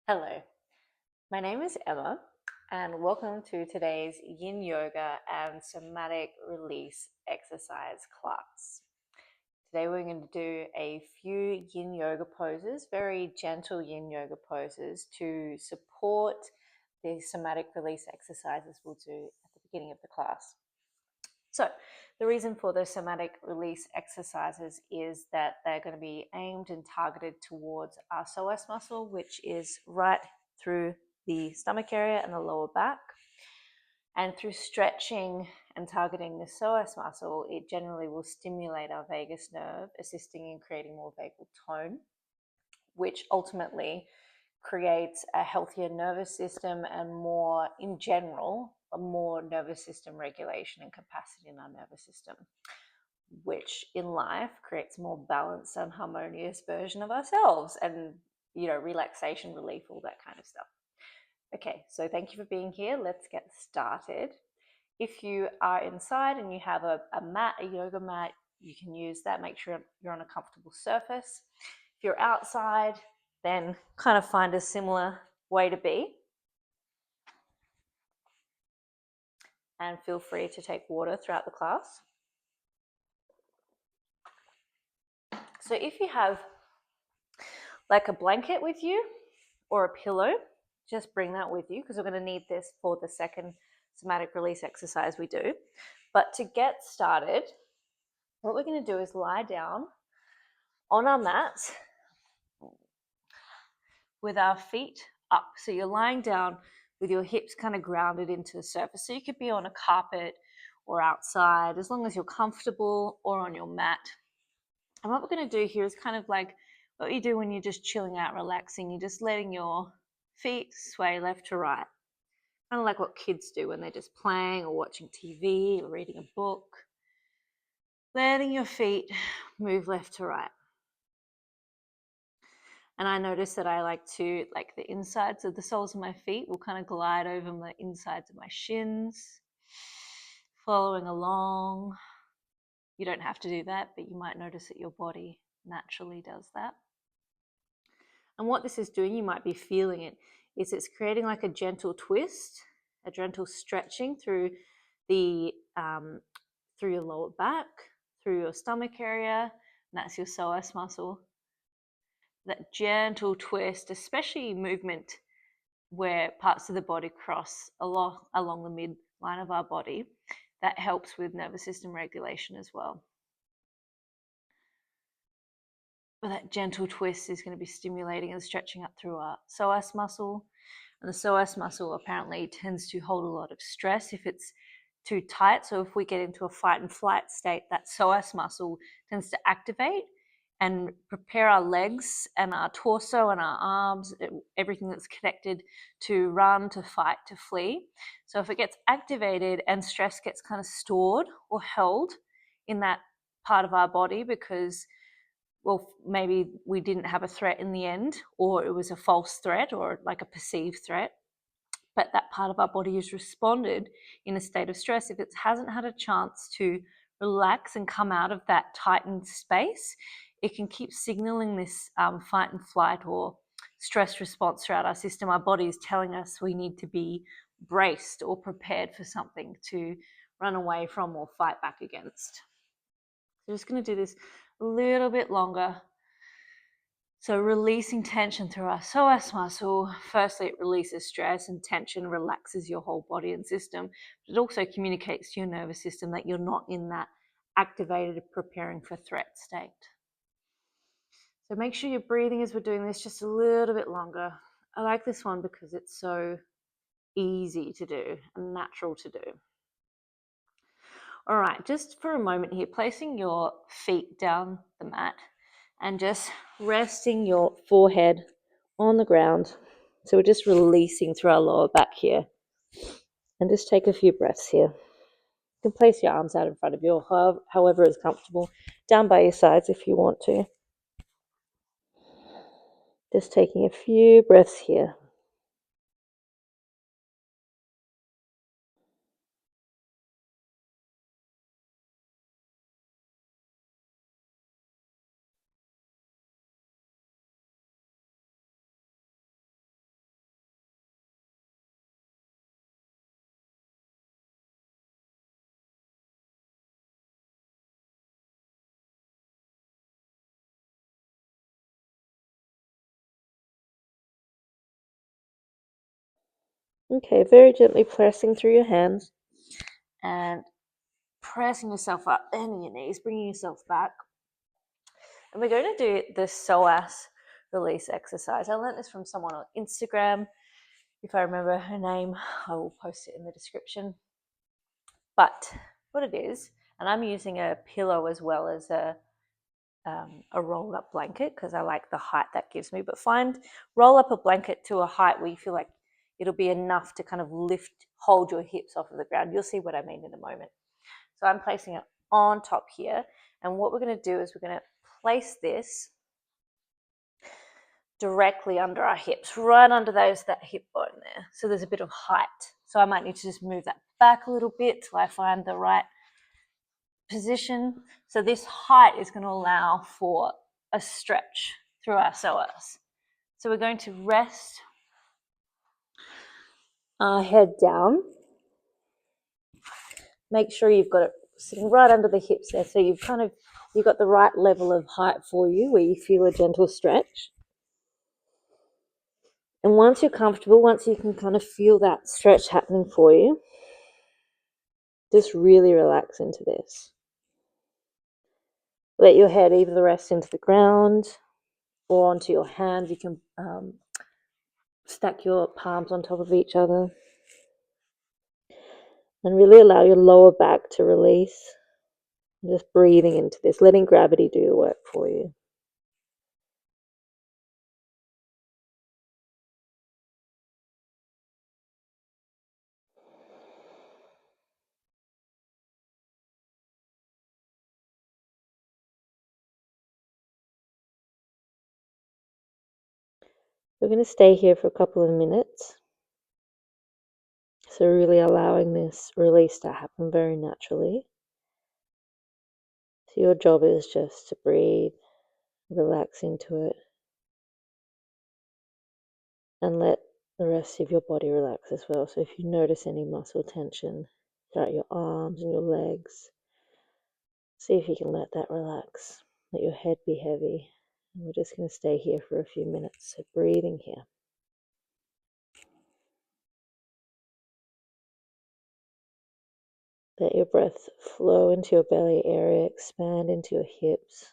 Hello, my name is Emma, and welcome to today's Yin Yoga and Somatic Release exercise class. Today we're going to do a few Yin Yoga poses, very gentle Yin Yoga poses to support the somatic release exercises we'll do at the beginning of the class. So the reason for the somatic release exercises is that they're going to be aimed and targeted towards our psoas muscle, which is right through the stomach area and the lower back. And through stretching and targeting the psoas muscle, it generally will stimulate our vagus nerve, assisting in creating more vagal tone, which ultimately creates a healthier nervous system and more, in general, a more nervous system regulation and capacity in our nervous system, which in life creates a more balanced and harmonious version of ourselves and, relaxation, relief, all that kind of stuff. Okay, so thank you for being here. Let's get started. If you are inside and you have a mat, a yoga mat, you can use that. Make sure you're on a comfortable surface. If you're outside, then kind of find a similar way to be. And feel free to take water throughout the class. So if you have like a blanket with you or a pillow, just bring that with you because we're going to need this for the second somatic release exercise we do. But to get started, what we're going to do is lie down on our mat with our feet up. So you're lying down with your hips kind of grounded into the surface. So you could be on a carpet or outside, as long as you're comfortable, or on your mat. And what we're going to do here is kind of like what you do when you're just chilling out, relaxing. You're just letting your feet sway left to right. Kind of like what kids do when they're just playing or watching TV or reading a book. Letting your feet move left to right. And I notice that I like the insides of the soles of my feet will kind of glide over the insides of my shins, following along. You don't have to do that, but you might notice that your body naturally does that. And what this is doing, you might be feeling it, is it's creating like a gentle twist, a gentle stretching through the through your lower back, through your stomach area, and that's your psoas muscle. That gentle twist, especially movement where parts of the body cross along the midline of our body, that helps with nervous system regulation as well. But that gentle twist is going to be stimulating and stretching up through our psoas muscle. And the psoas muscle apparently tends to hold a lot of stress if it's too tight. So if we get into a fight and flight state, that psoas muscle tends to activate and prepare our legs and our torso and our arms, everything that's connected, to run, to fight, to flee. So if it gets activated and stress gets kind of stored or held in that part of our body because, well, maybe we didn't have a threat in the end, or it was a false threat or like a perceived threat, but that part of our body has responded in a state of stress. If it hasn't had a chance to relax and come out of that tightened space, it can keep signaling this fight and flight or stress response throughout our system. Our body is telling us we need to be braced or prepared for something to run away from or fight back against. So I'm just going to do this a little bit longer. So releasing tension through our psoas muscle, firstly it releases stress, and tension relaxes your whole body and system. But it also communicates to your nervous system that you're not in that activated, preparing for threat state. So make sure you're breathing as we're doing this just a little bit longer. I like this one because it's so easy to do and natural to do. All right, just for a moment here, placing your feet down the mat and just resting your forehead on the ground. So we're just releasing through our lower back here. And just take a few breaths here. You can place your arms out in front of you, however is comfortable, down by your sides if you want to. Just taking a few breaths here. Okay, very gently pressing through your hands and pressing yourself up, bending your knees, bringing yourself back. And we're going to do the psoas release exercise. I learned this from someone on Instagram. If I remember her name, I will post it in the description. But what it is, and I'm using a pillow as well as a rolled up blanket because I like the height that gives me. But roll up a blanket to a height where you feel like it'll be enough to kind of hold your hips off of the ground. You'll see what I mean in a moment. So I'm placing it on top here. And what we're going to do is we're going to place this directly under our hips, right under that hip bone there. So there's a bit of height. So I might need to just move that back a little bit till I find the right position. So this height is going to allow for a stretch through our psoas. So we're going to rest our head down. Make sure you've got it sitting right under the hips there. So you've got the right level of height for you where you feel a gentle stretch. And once you're comfortable, once you can kind of feel that stretch happening for you, just really relax into this. Let your head either rest into the ground or onto your hands. You can stack your palms on top of each other. And really allow your lower back to release. Just breathing into this, letting gravity do the work for you. We're going to stay here for a couple of minutes. So really allowing this release to happen very naturally. So your job is just to breathe, relax into it, and let the rest of your body relax as well. So if you notice any muscle tension throughout your arms and your legs, see if you can let that relax. Let your head be heavy. And we're just going to stay here for a few minutes. So breathing here. Let your breath flow into your belly area, expand into your hips.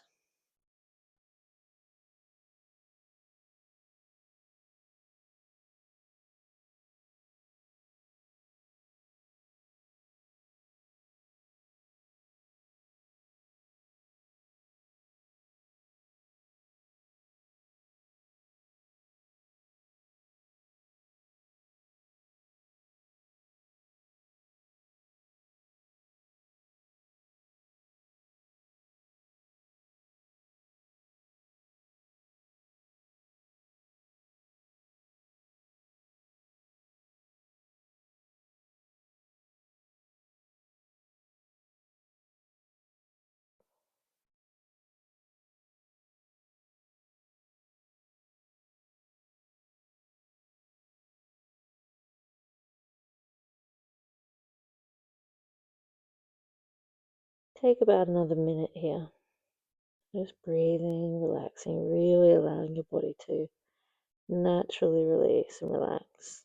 Take about another minute here. Just breathing, relaxing, really allowing your body to naturally release and relax.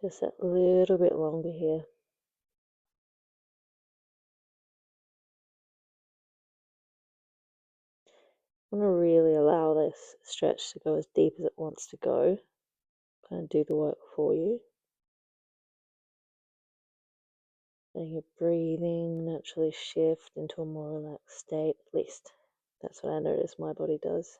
Just a little bit longer here. I want to really allow this stretch to go as deep as it wants to go. Kind of do the work for you. Letting your breathing naturally shift into a more relaxed state, at least that's what I notice my body does.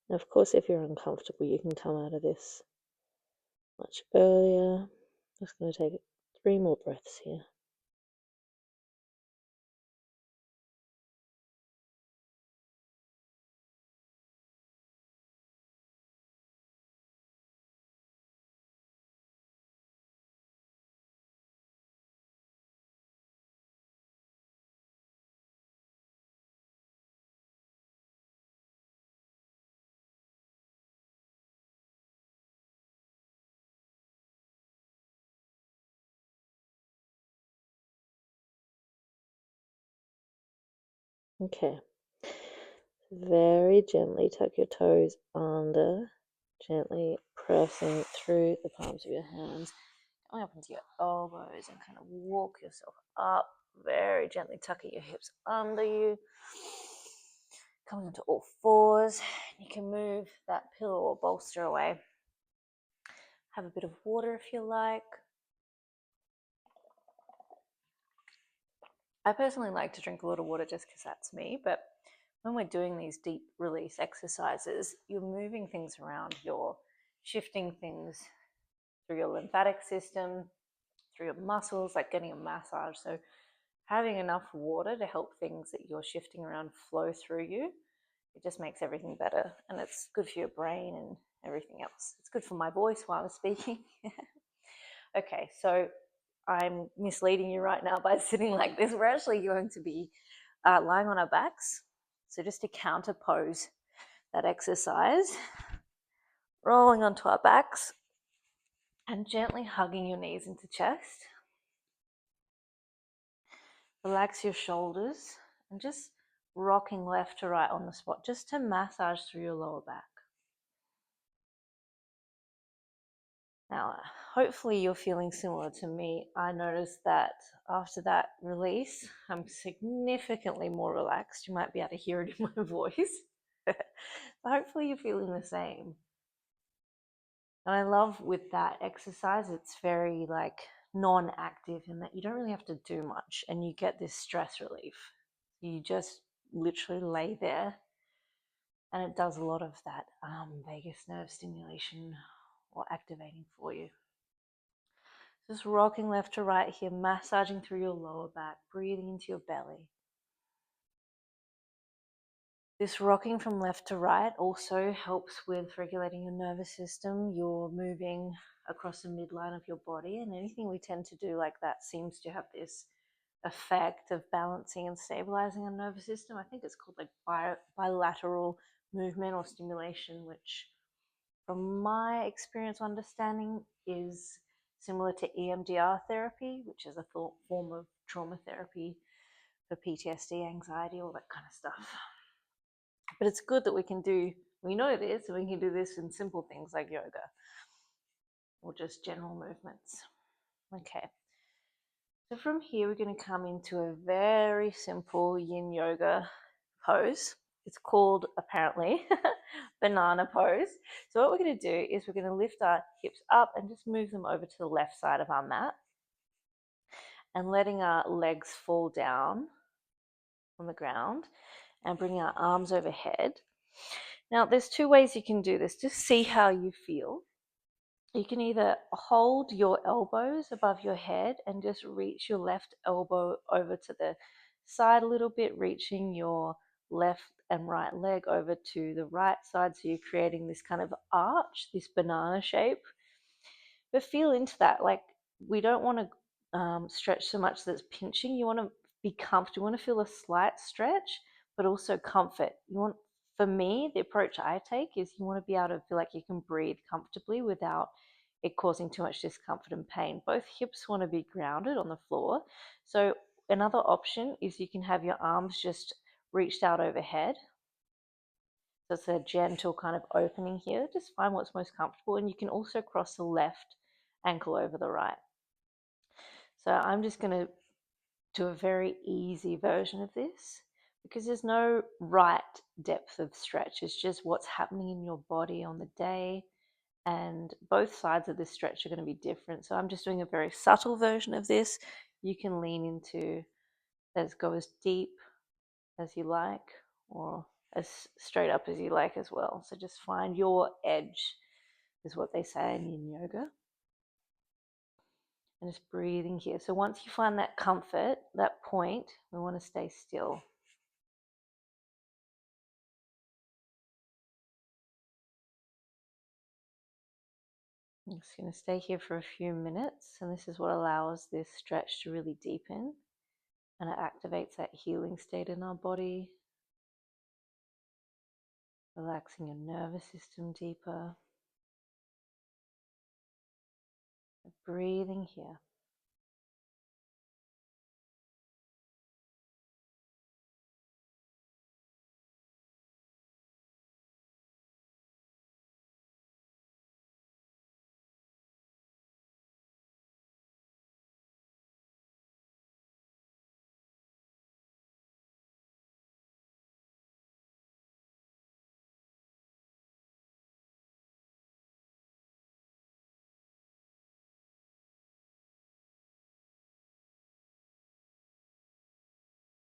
And of course, if you're uncomfortable, you can come out of this much earlier. Just going to take 3 more breaths here. Okay. Very gently tuck your toes under, gently pressing through the palms of your hands, going up into your elbows and kind of walk yourself up, very gently tucking your hips under you, coming onto all fours. You can move that pillow or bolster away. Have a bit of water if you like. I personally like to drink a lot of water just because that's me, but when we're doing these deep release exercises, you're moving things around, you're shifting things through your lymphatic system, through your muscles, like getting a massage. So having enough water to help things that you're shifting around flow through you, it just makes everything better. And it's good for your brain and everything else. It's good for my voice while I'm speaking. Okay, so I'm misleading you right now by sitting like this. We're actually going to be lying on our backs. So just to counterpose that exercise, rolling onto our backs and gently hugging your knees into chest. Relax your shoulders and just rocking left to right on the spot just to massage through your lower back. Now, hopefully you're feeling similar to me. I noticed that after that release, I'm significantly more relaxed. You might be able to hear it in my voice. Hopefully you're feeling the same. And I love with that exercise, it's very like non-active in that you don't really have to do much and you get this stress relief. You just literally lay there and it does a lot of that vagus nerve stimulation or activating for you. Just rocking left to right here, massaging through your lower back, breathing into your belly. This rocking from left to right also helps with regulating your nervous system. You're moving across the midline of your body, and anything we tend to do like that seems to have this effect of balancing and stabilizing our nervous system. I think it's called like bilateral movement or stimulation, which from my experience understanding is similar to EMDR therapy, which is a form of trauma therapy for PTSD, anxiety, all that kind of stuff. But it's good that we know this, and we can do this in simple things like yoga or just general movements. Okay. So from here, we're going to come into a very simple yin yoga pose. It's called, apparently, banana pose. So what we're going to do is we're going to lift our hips up and just move them over to the left side of our mat and letting our legs fall down on the ground and bringing our arms overhead. Now, there's 2 ways you can do this. Just see how you feel. You can either hold your elbows above your head and just reach your left elbow over to the side a little bit, reaching your left and right leg over to the right side. So you're creating this kind of arch, this banana shape. But feel into that. Like, we don't want to stretch so much that's pinching. You want to be comfortable. You want to feel a slight stretch, but also comfort. You want For me, the approach I take is you want to be able to feel like you can breathe comfortably without it causing too much discomfort and pain. Both hips want to be grounded on the floor. So another option is you can have your arms just reached out overhead. So it's a gentle kind of opening here. Just find what's most comfortable. And you can also cross the left ankle over the right. So I'm just going to do a very easy version of this because there's no right depth of stretch. It's just what's happening in your body on the day. And both sides of this stretch are going to be different. So I'm just doing a very subtle version of this. You can lean into go as deep as you like or as straight up as you like as well. So just find your edge is what they say in yin yoga. And just breathing here. So once you find that comfort, that point, we want to stay still. I'm just going to stay here for a few minutes, and this is what allows this stretch to really deepen, and it activates that healing state in our body, relaxing your nervous system deeper. Breathing here.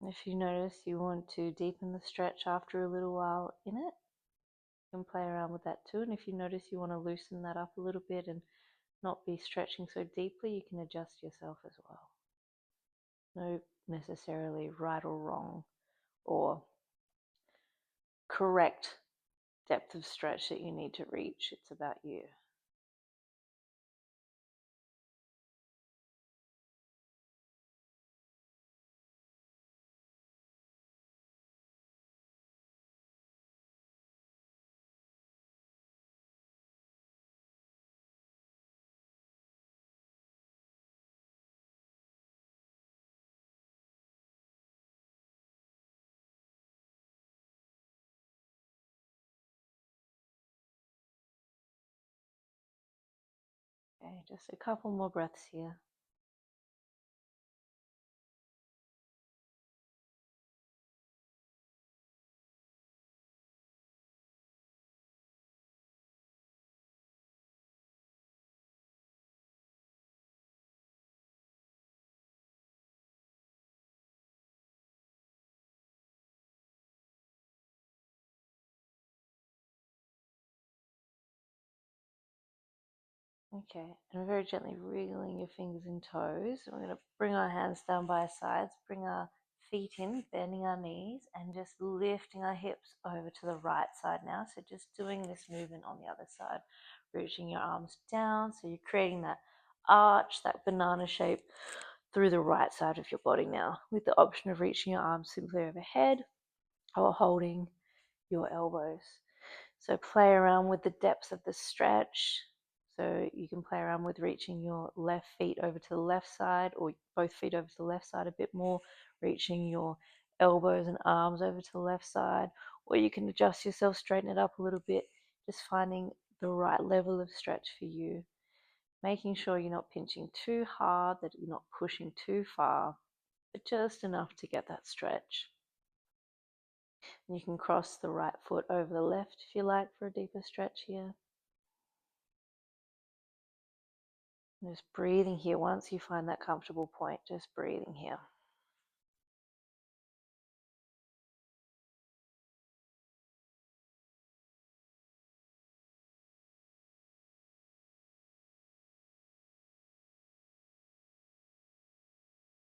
If you notice you want to deepen the stretch after a little while in it, you can play around with that too. And if you notice you want to loosen that up a little bit and not be stretching so deeply, you can adjust yourself as well. No necessarily right or wrong or correct depth of stretch that you need to reach. It's about you. Okay, just a couple more breaths here. Okay, and very gently wriggling your fingers and toes. We're going to bring our hands down by our sides, bring our feet in, bending our knees, and just lifting our hips over to the right side now. So just doing this movement on the other side, reaching your arms down. So you're creating that arch, that banana shape through the right side of your body now, with the option of reaching your arms simply overhead or holding your elbows. So play around with the depth of the stretch. So you can play around with reaching your left feet over to the left side or both feet over to the left side a bit more, reaching your elbows and arms over to the left side, or you can adjust yourself, straighten it up a little bit, just finding the right level of stretch for you. Making sure you're not pinching too hard, that you're not pushing too far, but just enough to get that stretch. And you can cross the right foot over the left if you like for a deeper stretch here. And just breathing here once you find that comfortable point, just breathing here.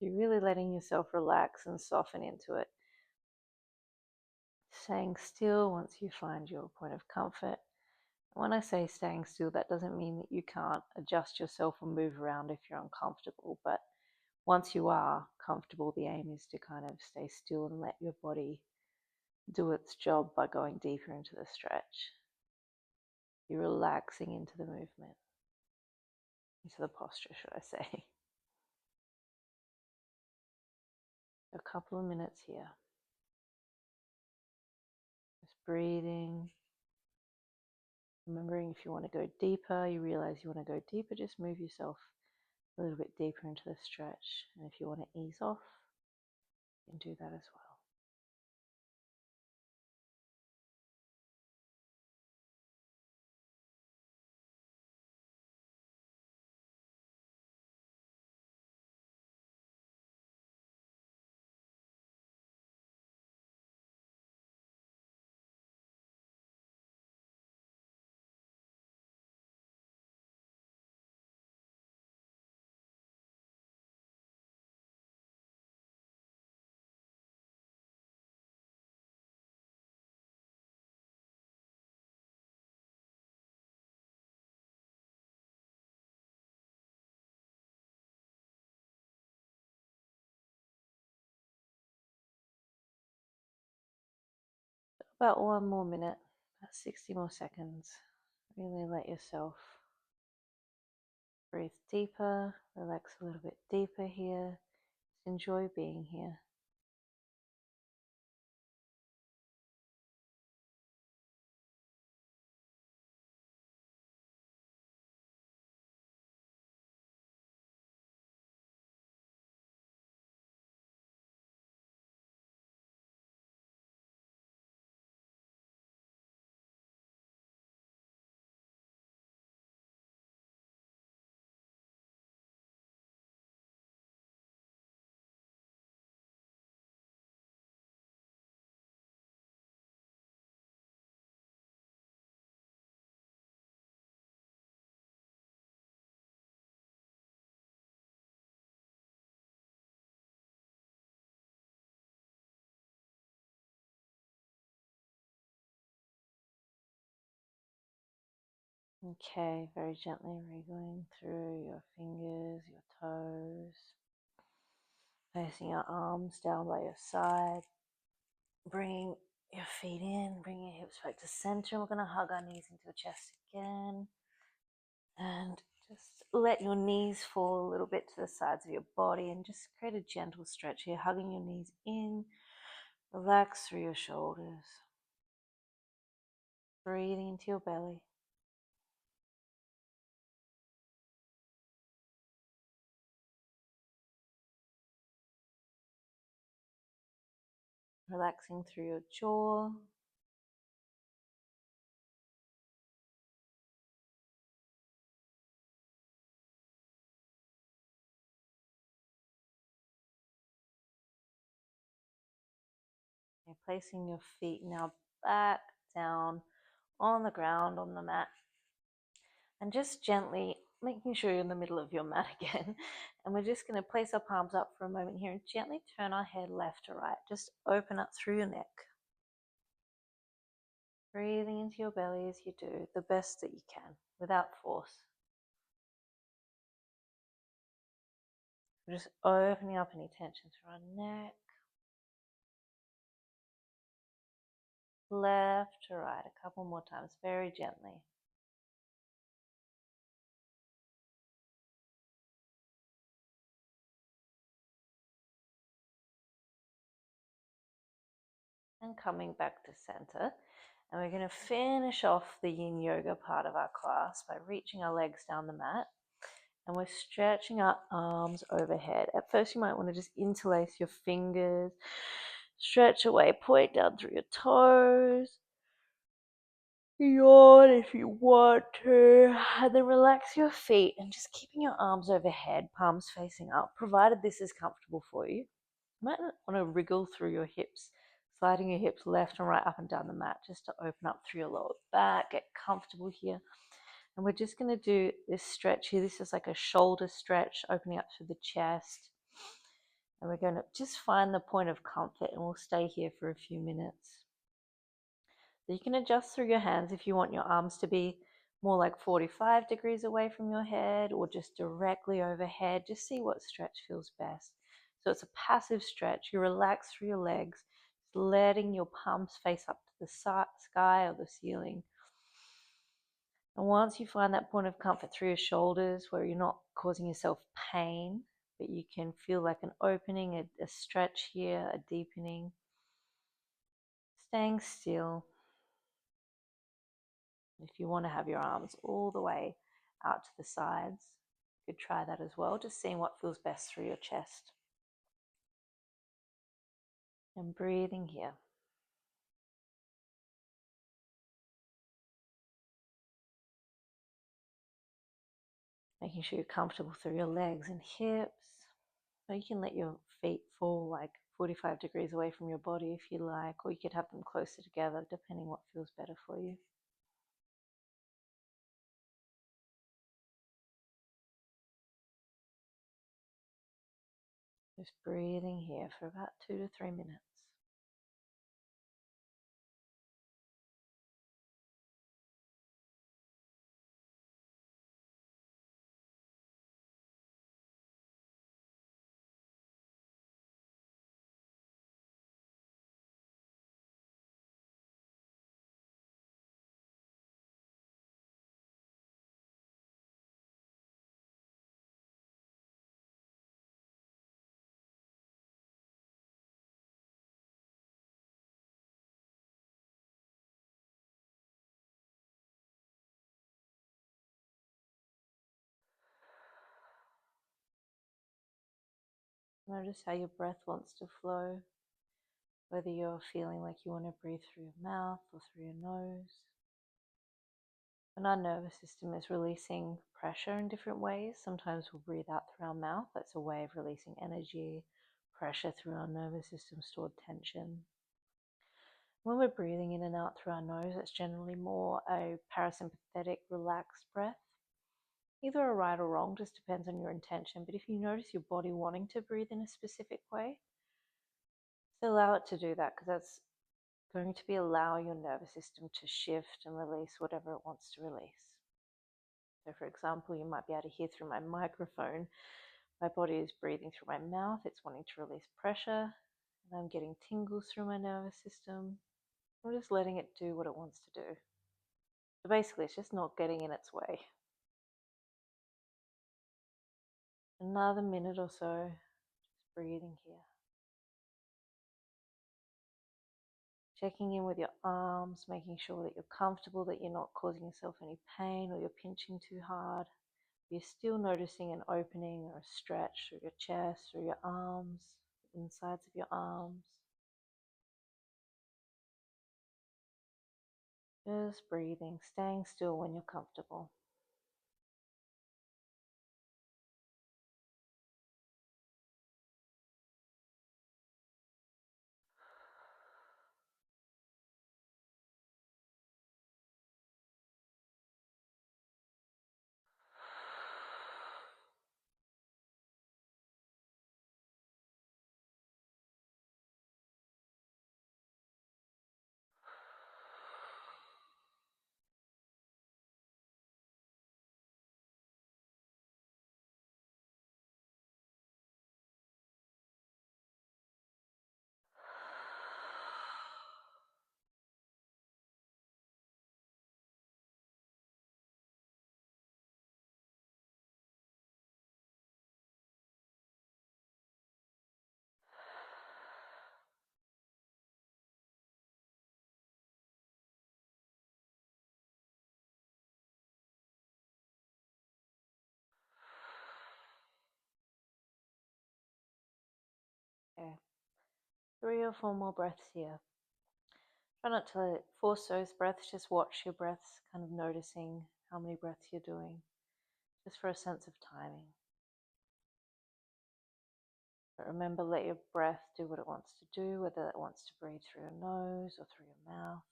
You're really letting yourself relax and soften into it. Staying still once you find your point of comfort. When I say staying still, that doesn't mean that you can't adjust yourself or move around if you're uncomfortable, but once you are comfortable, the aim is to kind of stay still and let your body do its job by going deeper into the stretch. You're relaxing into the movement, into the posture, should I say. A couple of minutes here. Just breathing. Remembering if you want to go deeper, you realize you want to go deeper, just move yourself a little bit deeper into the stretch. And if you want to ease off, you can do that as well. About 1 more minute, about 60 more seconds. Really let yourself breathe deeper, relax a little bit deeper here. Just enjoy being here. Okay, very gently wriggling through your fingers, your toes, placing your arms down by your side, bringing your feet in, bringing your hips back to center. We're going to hug our knees into your chest again, and just let your knees fall a little bit to the sides of your body, and just create a gentle stretch here, hugging your knees in, relax through your shoulders, breathing into your belly. Relaxing through your jaw. You're placing your feet now back down on the ground, on the mat, and just gently making sure you're in the middle of your mat again. And we're just going to place our palms up for a moment here and gently turn our head left to right. Just open up through your neck. Breathing into your belly as you do, the best that you can, without force. We're just opening up any tension through our neck. Left to right, a couple more times, very gently. And coming back to center. And we're going to finish off the yin yoga part of our class by reaching our legs down the mat. And we're stretching our arms overhead. At first, you might want to just interlace your fingers, stretch away, point down through your toes. Yawn if you want to. And then relax your feet and just keeping your arms overhead, palms facing up, provided this is comfortable for you. You might want to wriggle through your hips, sliding your hips left and right up and down the mat just to open up through your lower back, get comfortable here. And we're just going to do this stretch here. This is like a shoulder stretch, opening up through the chest. And we're going to just find the point of comfort, and we'll stay here for a few minutes. So you can adjust through your hands if you want your arms to be more like 45 degrees away from your head or just directly overhead. Just see what stretch feels best. So it's a passive stretch. You relax through your legs, letting your palms face up to the sky or the ceiling. And once you find that point of comfort through your shoulders where you're not causing yourself pain, but you can feel like an opening, a stretch here, a deepening, staying still. If you want to have your arms all the way out to the sides, you could try that as well, just seeing what feels best through your chest. And breathing here. Making sure you're comfortable through your legs and hips. So you can let your feet fall like 45 degrees away from your body if you like, or you could have them closer together depending what feels better for you. Just breathing here for about 2 to 3 minutes. Notice how your breath wants to flow, whether you're feeling like you want to breathe through your mouth or through your nose. When our nervous system is releasing pressure in different ways, sometimes we'll breathe out through our mouth. That's a way of releasing energy, pressure through our nervous system, stored tension. When we're breathing in and out through our nose, it's generally more a parasympathetic, relaxed breath. Either a right or wrong, just depends on your intention. But if you notice your body wanting to breathe in a specific way, so allow it to do that, because that's going to be allowing your nervous system to shift and release whatever it wants to release. So for example, you might be able to hear through my microphone, my body is breathing through my mouth, it's wanting to release pressure, and I'm getting tingles through my nervous system. I'm just letting it do what it wants to do. So basically, it's just not getting in its way. Another minute or so, just breathing here. Checking in with your arms, making sure that you're comfortable, that you're not causing yourself any pain or you're pinching too hard. You're still noticing an opening or a stretch through your chest, through your arms, the insides of your arms. Just breathing, staying still when you're comfortable. Okay. 3 or 4 more breaths here. Try not to force those breaths, just watch your breaths, kind of noticing how many breaths you're doing, just for a sense of timing. But remember, let your breath do what it wants to do, whether it wants to breathe through your nose or through your mouth.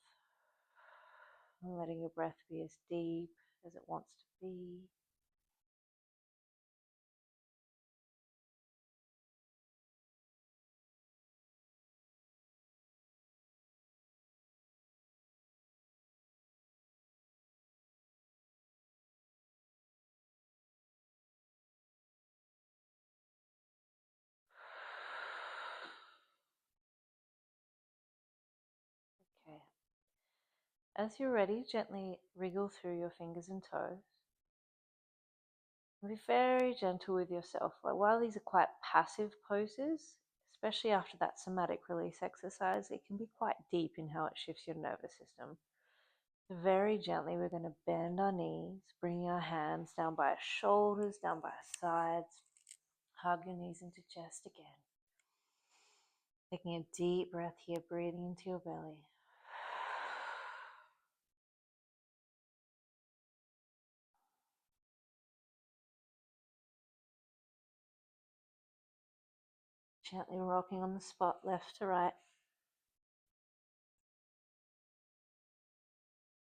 And letting your breath be as deep as it wants to be. As you're ready, gently wriggle through your fingers and toes. Be very gentle with yourself. While these are quite passive poses, especially after that somatic release exercise, it can be quite deep in how it shifts your nervous system. So very gently, we're going to bend our knees, bring our hands down by our shoulders, down by our sides. Hug your knees into chest again. Taking a deep breath here, breathing into your belly. Gently rocking on the spot, left to right.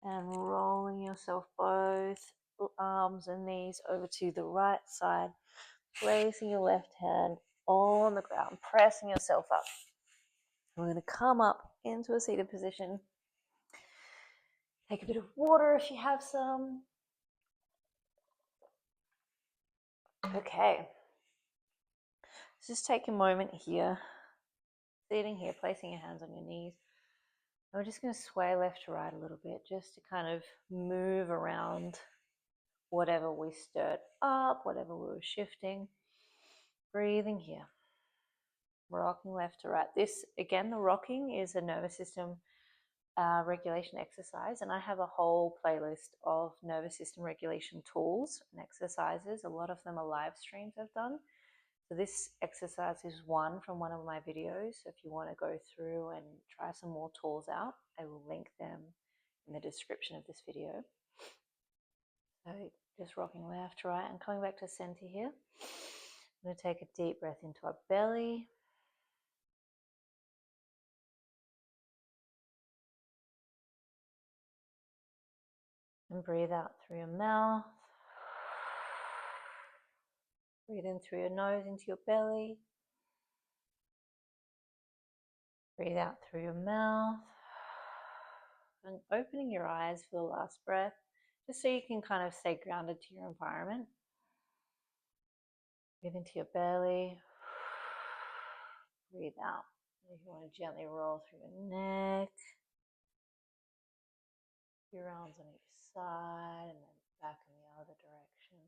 And rolling yourself both arms and knees over to the right side. Placing your left hand on the ground, pressing yourself up. We're going to come up into a seated position. Take a bit of water if you have some. Okay. Just take a moment here, sitting here, placing your hands on your knees. And we're just going to sway left to right a little bit, just to kind of move around whatever we stirred up, whatever we were shifting. Breathing here. Rocking left to right. This, again, the rocking is a nervous system regulation exercise, and I have a whole playlist of nervous system regulation tools and exercises. A lot of them are live streams I've done. So this exercise is one from one of my videos. So if you want to go through and try some more tools out, I will link them in the description of this video. So just rocking left to right and coming back to center here. I'm going to take a deep breath into our belly. And breathe out through your mouth. Breathe in through your nose into your belly. Breathe out through your mouth. And opening your eyes for the last breath, just so you can kind of stay grounded to your environment. Breathe into your belly. Breathe out. If you want to gently roll through your neck, your arms on each side, and then back in the other direction.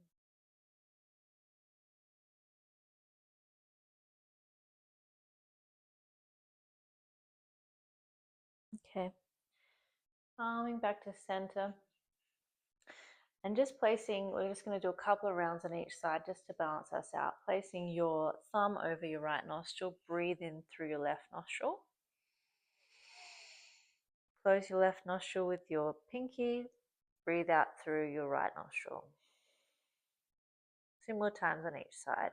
Okay. Coming back to center. And just placing, we're just going to do a couple of rounds on each side just to balance us out. Placing your thumb over your right nostril, breathe in through your left nostril. Close your left nostril with your pinky, breathe out through your right nostril. Similar times on each side.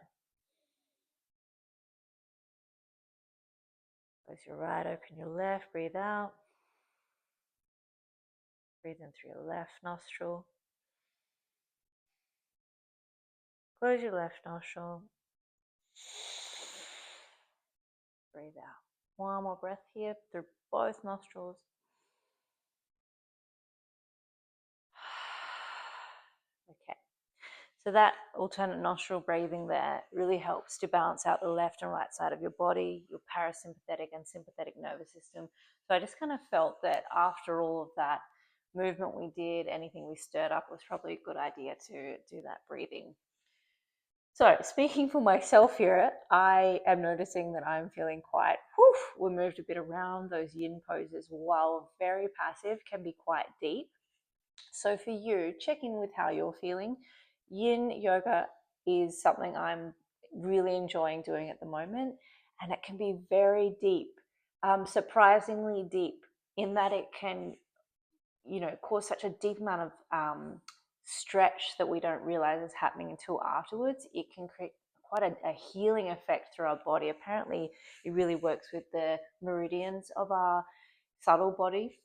Close your right, open your left, breathe out. Breathe in through your left nostril. Close your left nostril. Breathe out. One more breath here through both nostrils. Okay. So that alternate nostril breathing there really helps to balance out the left and right side of your body, your parasympathetic and sympathetic nervous system. So I just kind of felt that after all of that movement we did, anything we stirred up, was probably a good idea to do that breathing. So speaking for myself here, I am noticing that I'm feeling quite, we moved a bit around. Those yin poses, while very passive, can be quite deep. So for you, check in with how you're feeling. Yin yoga is something I'm really enjoying doing at the moment, and it can be very deep, surprisingly deep, in that it can, cause such a deep amount of stretch that we don't realize is happening until afterwards. It can create quite a healing effect through our body. Apparently, it really works with the meridians of our subtle body,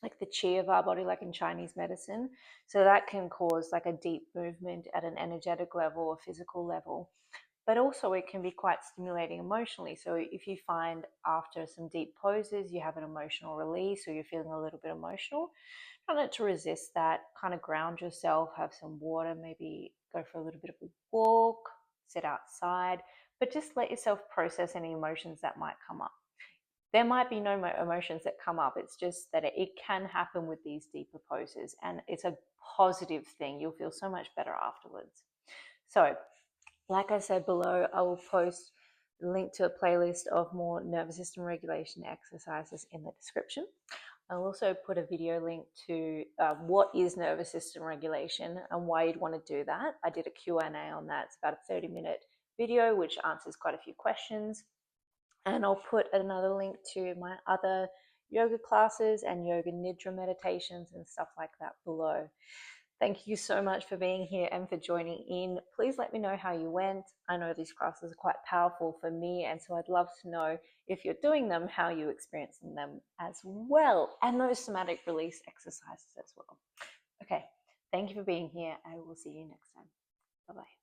like the chi of our body, like in Chinese medicine. So that can cause like a deep movement at an energetic level or physical level. But also it can be quite stimulating emotionally. So if you find after some deep poses, you have an emotional release, or you're feeling a little bit emotional, try not to resist that. Kind of ground yourself, have some water, maybe go for a little bit of a walk, sit outside, but just let yourself process any emotions that might come up. there might be no emotions that come up. It's just that it can happen with these deeper poses, and it's a positive thing. You'll feel so much better afterwards. So, like I said below, I will post the link to a playlist of more nervous system regulation exercises in the description. I'll also put a video link to what is nervous system regulation and why you'd want to do that. I did a Q&A on that. It's about a 30-minute video which answers quite a few questions. And I'll put another link to my other yoga classes and yoga nidra meditations and stuff like that below. Thank you so much for being here and for joining in. Please let me know how you went. I know these classes are quite powerful for me, and so I'd love to know if you're doing them, how you're experiencing them as well, and those somatic release exercises as well. Okay, thank you for being here. I will see you next time. Bye-bye.